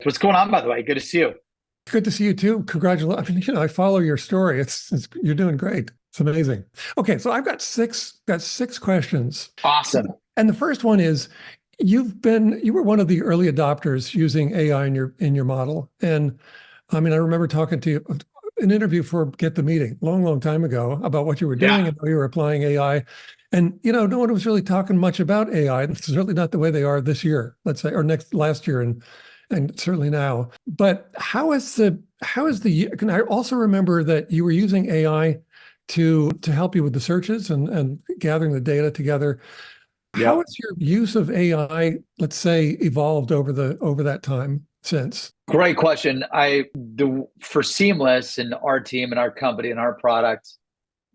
What's going on, by the way? Good to see you. Good to see you too. Congratulations. I mean, I follow your story. It's you're doing great. It's amazing. Okay, so I've got six questions. Awesome. And the first one is you were one of the early adopters using AI in your model. And I mean, I remember talking to you an interview for Get the Meeting long time ago about what you were Yeah. doing and how you were applying AI. And no one was really talking much about AI. It's certainly not the way they are this year, let's say, or last year and certainly now. But can I also remember that you were using AI to help you with the searches and gathering the data together. How Yep. has your use of AI, let's say, evolved over that time since? Great question. For Seamless and our team and our company and our product,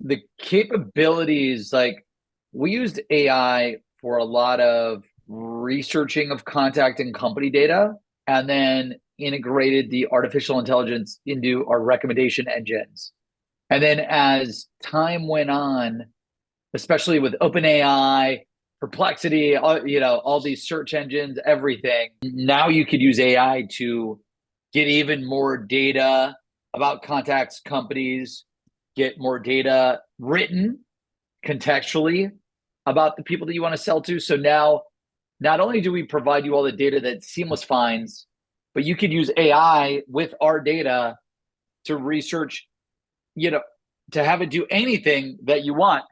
the capabilities, like we used AI for a lot of researching of contact and company data, and then integrated the artificial intelligence into our recommendation engines. And then as time went on, especially with OpenAI, Perplexity, all these search engines, everything. Now you could use AI to get even more data about contacts, companies, get more data written contextually about the people that you want to sell to. So now, not only do we provide you all the data that Seamless finds, but you could use AI with our data to research, you know, to have it do anything that you want.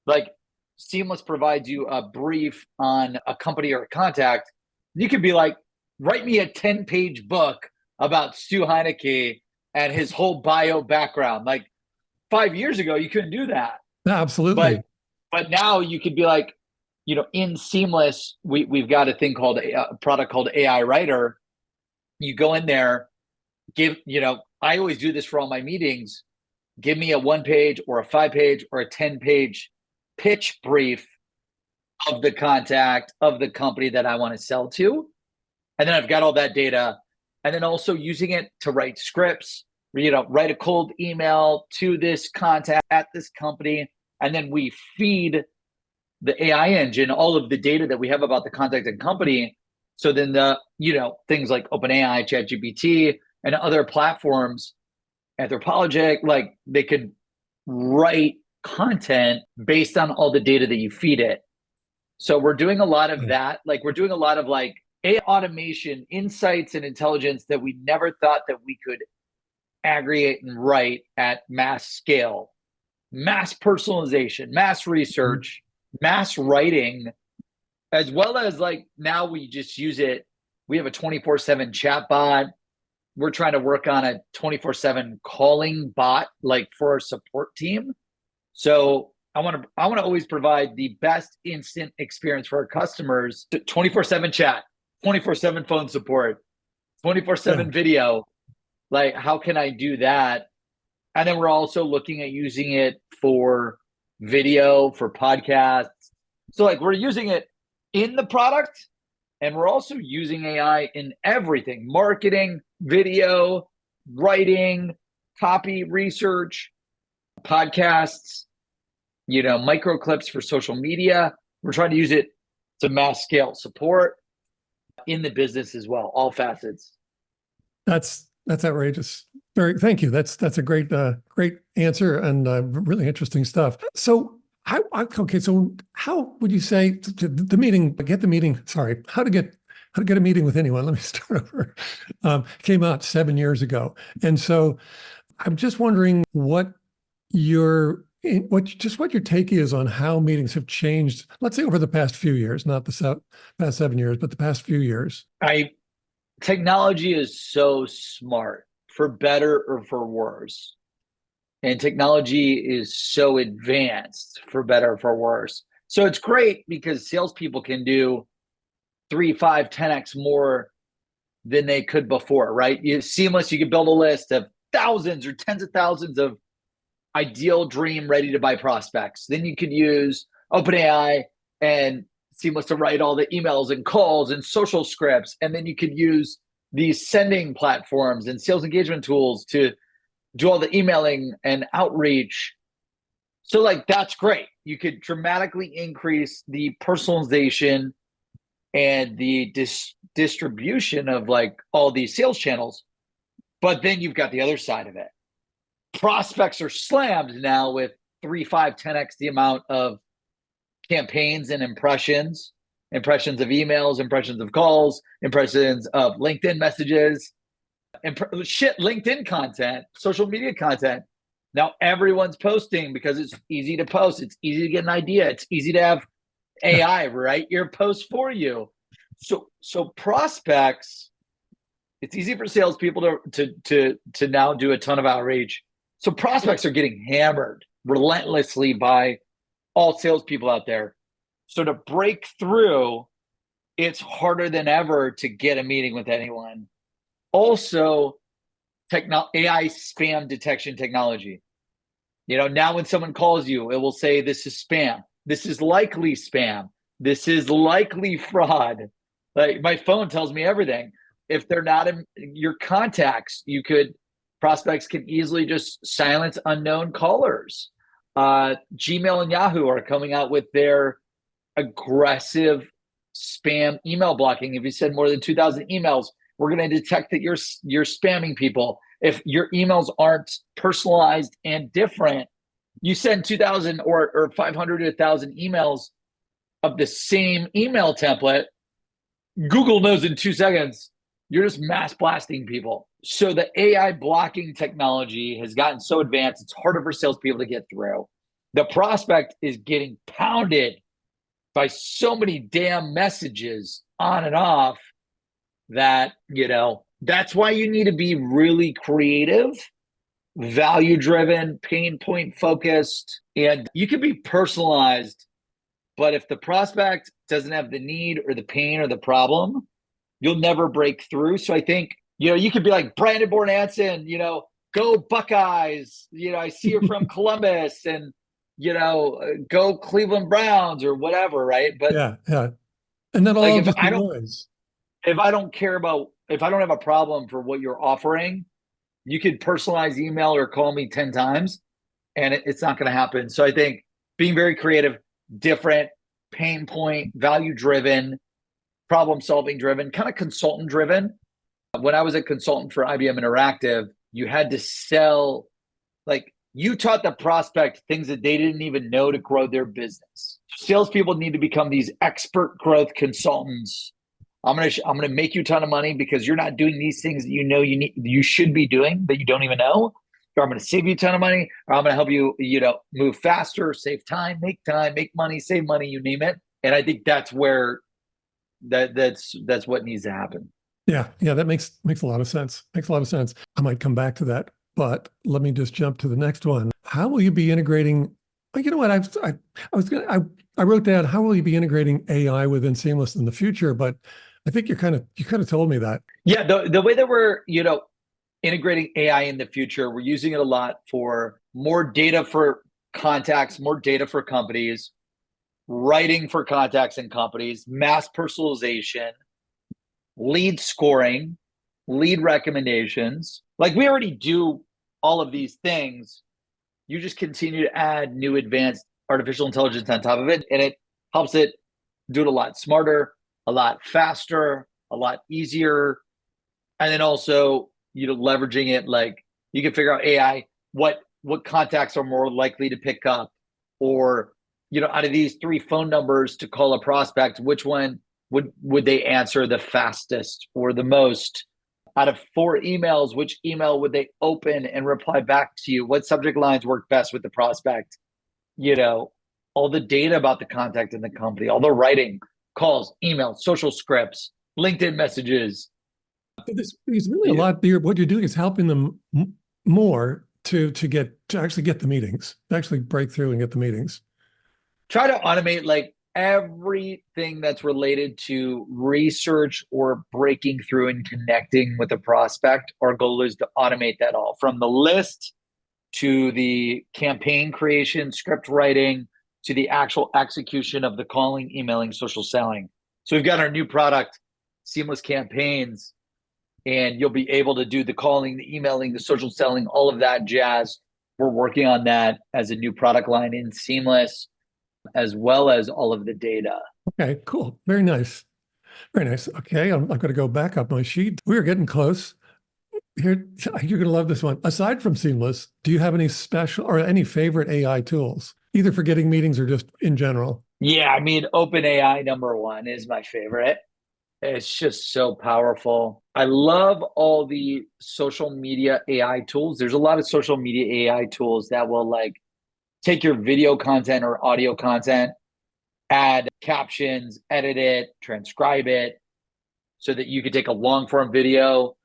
Like Seamless provides you a brief on a company or a contact. You could be like, write me a 10-page book about Stu Heinecke and his whole bio background. Like 5 years ago, you couldn't do that. But Absolutely. but now you could be like, in Seamless, we've got a product called AI Writer. You go in there, I always do this for all my meetings. Give me a 1-page or a 5-page or a 10-page pitch brief of the contact of the company that I want to sell to. And then I've got all that data. And then also using it to write scripts, write a cold email to this contact at this company. And then we feed the AI engine all of the data that we have about the contact and company. So then things like OpenAI, ChatGPT, and other platforms, Anthropologic, like they could write content based on all the data that you feed it. So we're doing a lot of that. Like we're doing a lot of like AI automation, insights, and intelligence that we never thought that we could aggregate and write at mass scale, mass personalization, mass research, mass writing, as well as like now we just use it. We have a 24/7 chat bot. We're trying to work on a 24/7 calling bot, like for our support team. So I want to always provide the best instant experience for our customers. 24/7 chat, 24/7 phone support, Yeah. 24/7 video. Like, how can I do that? And then we're also looking at using it for video, for podcasts. So like we're using it in the product, and we're also using AI in everything: marketing, video, writing, copy, research, podcasts, micro clips for social media. We're trying to use it to mass scale support in the business as well, all facets. That's outrageous. Thank you. That's a great answer and really interesting stuff. So okay, so how would you say the meeting, get the meeting, sorry, how to get a meeting with anyone? Let me start over. Came out 7 years ago. And so I'm just wondering what your take is on how meetings have changed, let's say over the past few years, not the past 7 years, but the past few years. Technology is so smart, for better or for worse. And technology is so advanced, for better or for worse. So it's great because salespeople can do 3, 5, 10x more than they could before, right? Seamless, you could build a list of thousands or tens of thousands of ideal dream ready to buy prospects. Then you could use OpenAI and Seamless to write all the emails and calls and social scripts. And then you could use these sending platforms and sales engagement tools to do all the emailing and outreach. So like that's great. You could dramatically increase the personalization and the distribution of like all these sales channels. But then you've got the other side of it. Prospects are slammed now with 3, 5, 10x the amount of campaigns and impressions of emails, impressions of calls, impressions of LinkedIn messages, LinkedIn content, social media content. Now everyone's posting because it's easy to post. It's easy to get an idea. It's easy to have AI write your post for you. So prospects, it's easy for salespeople to now do a ton of outreach. So prospects are getting hammered relentlessly by all salespeople out there. So to break through, it's harder than ever to get a meeting with anyone. Also, AI spam detection technology. Now when someone calls you, it will say, this is spam. This is likely spam. This is likely fraud. Like, my phone tells me everything. If they're not in your contacts, prospects can easily just silence unknown callers. Gmail and Yahoo are coming out with their aggressive spam email blocking. If you send more than 2,000 emails, we're going to detect that you're spamming people. If your emails aren't personalized and different, you send 2,000 or 500 to 1,000 emails of the same email template, Google knows in 2 seconds you're just mass blasting people. So the AI blocking technology has gotten so advanced, it's harder for salespeople to get through. The prospect is getting pounded by so many damn messages on and off that, that's why you need to be really creative, value-driven, pain point focused, and you can be personalized. But if the prospect doesn't have the need or the pain or the problem, you'll never break through. So I think, you could be like Brandon Bornancin, go Buckeyes. I see you're from Columbus, and, go Cleveland Browns or whatever, right? But yeah. And that'll all just be noise. If I don't have a problem for what you're offering, you could personalize email or call me 10 times and it's not going to happen. So I think being very creative, different, pain point, value driven, problem solving driven, kind of consultant driven. When I was a consultant for IBM Interactive, you had to sell, like, you taught the prospect things that they didn't even know to grow their business. Salespeople need to become these expert growth consultants. I'm gonna make you a ton of money because you're not doing these things that you should be doing that you don't even know. Or I'm gonna save you a ton of money, or I'm gonna help you, move faster, save time, make money, save money, you name it. And I think that's where that's what needs to happen. Yeah, that makes a lot of sense. Makes a lot of sense. I might come back to that, but let me just jump to the next one. How will you be integrating? Well, you know what? I wrote down, how will you be integrating AI within Seamless in the future? But I think you kind of told me that. Yeah, the way that we're integrating AI in the future, we're using it a lot for more data for contacts, more data for companies, writing for contacts and companies, mass personalization, lead scoring, lead recommendations. Like, we already do all of these things. You just continue to add new advanced artificial intelligence on top of it, and it helps it do it a lot smarter, a lot faster, a lot easier. And then also, leveraging it, like, you can figure out AI, what contacts are more likely to pick up, or, out of these 3 phone numbers to call a prospect, which one would they answer the fastest or the most? Out of 4 emails, which email would they open and reply back to you? What subject lines work best with the prospect? All the data about the contact in the company, all the writing, calls, emails, social scripts, LinkedIn messages. There's really a lot there. What you're doing is helping them more to actually get the meetings, to actually break through and get the meetings. Try to automate, like, everything that's related to research or breaking through and connecting with a prospect. Our goal is to automate that all, from the list to the campaign creation, script writing, to the actual execution of the calling, emailing, social selling. So we've got our new product, Seamless Campaigns, and you'll be able to do the calling, the emailing, the social selling, all of that jazz. We're working on that as a new product line in Seamless, as well as all of the data. Okay, cool. Very nice. Very nice. Okay, I'm going to go back up my sheet. We are getting close. Here, you're going to love this one. Aside from Seamless, do you have any special or any favorite AI tools, either for getting meetings or just in general? Yeah, I mean, OpenAI number one is my favorite. It's just so powerful. I love all the social media AI tools. There's a lot of social media AI tools that will like take your video content or audio content, add captions, edit it, transcribe it so that you could take a long form video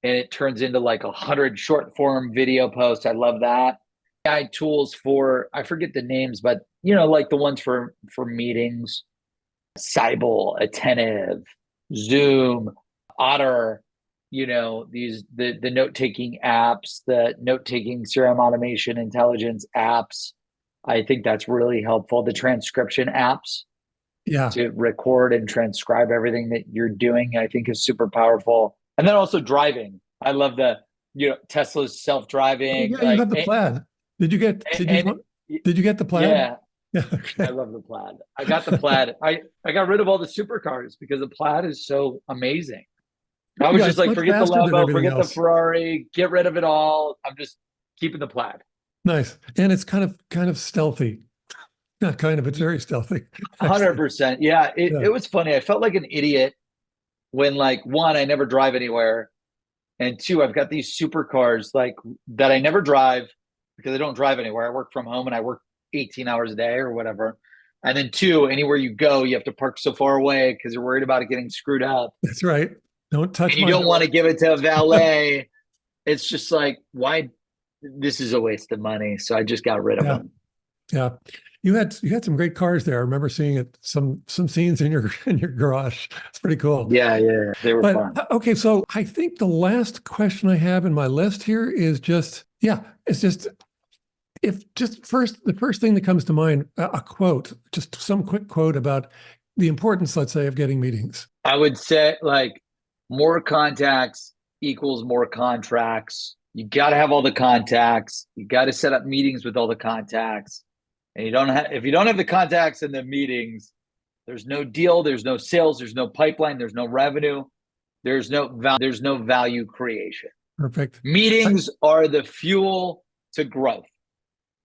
and it turns into like 100 short form video posts. I love that. AI tools for, I forget the names, but like the ones for meetings, Sybil, Attentive, Zoom, Otter, the note-taking apps, the note-taking serum automation intelligence apps. I think that's really helpful. The transcription apps Yeah. to record and transcribe everything that you're doing, I think is super powerful. And then also driving. I love Tesla's Oh, self-driving, yeah, you have the plaid. and Did you get the plaid? yeah, Yeah, I okay. love the plaid. I got the plaid. I got rid of all the supercars because the plaid is so amazing. I was Yeah, just it's like, much forget the faster than Lambo, everything forget the else. Ferrari, get rid of it all. I'm just keeping the plaid. Nice. And it's kind of stealthy. Not kind of, it's very stealthy, actually. 100%. Yeah, Yeah. it was funny. I felt like an idiot when like one, I never drive anywhere. And two, I've got these supercars like that I never drive because I don't drive anywhere. I work from home and I work 18 hours a day or whatever. And then two, anywhere you go, you have to park so far away because you're worried about it getting screwed up. That's right. Don't And touch you my don't want door. to give it to a valet. It's just like, why? This is a waste of money. So I just got rid of Yeah. them. Yeah. You had some great cars there. I remember seeing it some scenes in your garage. It's pretty cool. Yeah, yeah, they were But fun. okay, so I think the last question I have in my list here is just, yeah, it's just if just first the first thing that comes to mind, a quote, just some quick quote about the importance, let's say, of getting meetings. I would say like more contacts equals more contracts. You got to have all the contacts. You got to set up meetings with all the contacts. And you don't have if you don't have the contacts and the meetings, there's no deal, there's no sales, there's no pipeline, there's no revenue, there's no value creation. Perfect. I, Meetings are the fuel to growth.